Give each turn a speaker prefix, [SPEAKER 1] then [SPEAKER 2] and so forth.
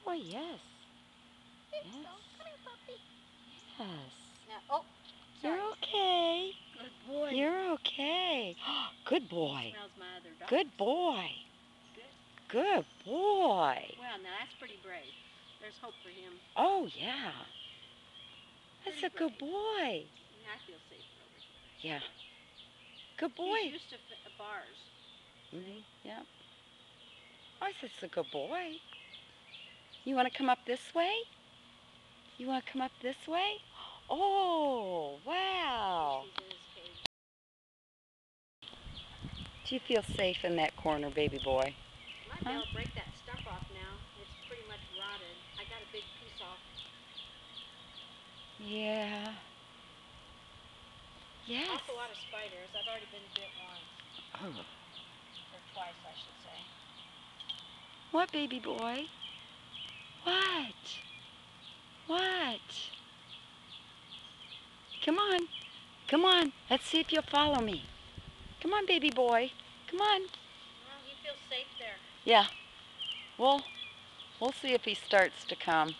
[SPEAKER 1] boy, yes.
[SPEAKER 2] Think
[SPEAKER 1] Yes.
[SPEAKER 2] so. Come here, puppy.
[SPEAKER 1] Yes.
[SPEAKER 2] Now, oh, sorry.
[SPEAKER 1] You're okay.
[SPEAKER 2] Good boy.
[SPEAKER 1] You're okay. Good boy.
[SPEAKER 2] He smells my other dog.
[SPEAKER 1] Good boy.
[SPEAKER 2] Good.
[SPEAKER 1] Good boy.
[SPEAKER 2] Well, now that's pretty brave. There's hope for him.
[SPEAKER 1] Oh, yeah. That's
[SPEAKER 2] Pretty
[SPEAKER 1] a good
[SPEAKER 2] brave.
[SPEAKER 1] boy.
[SPEAKER 2] I feel safer over here.
[SPEAKER 1] Yeah. Good boy.
[SPEAKER 2] He's used to bars.
[SPEAKER 1] Yeah. Oh, that's a good boy. You want to come up this way? You want to come up this way? Oh, wow.
[SPEAKER 2] He's in his cage.
[SPEAKER 1] Do you feel safe in that corner, baby boy?
[SPEAKER 2] Might be able to break that stump off now. It's pretty much rotted. I got a big piece off.
[SPEAKER 1] Yeah. Yes.
[SPEAKER 2] Awful lot of spiders. I've already been bit once.
[SPEAKER 1] Oh.
[SPEAKER 2] Or twice, I should say.
[SPEAKER 1] What, baby boy? What? What? Come on. Come on. Let's see if you'll follow me. Come on, baby boy. Come on.
[SPEAKER 2] Well, he feels safe there.
[SPEAKER 1] Yeah. We'll see if he starts to come.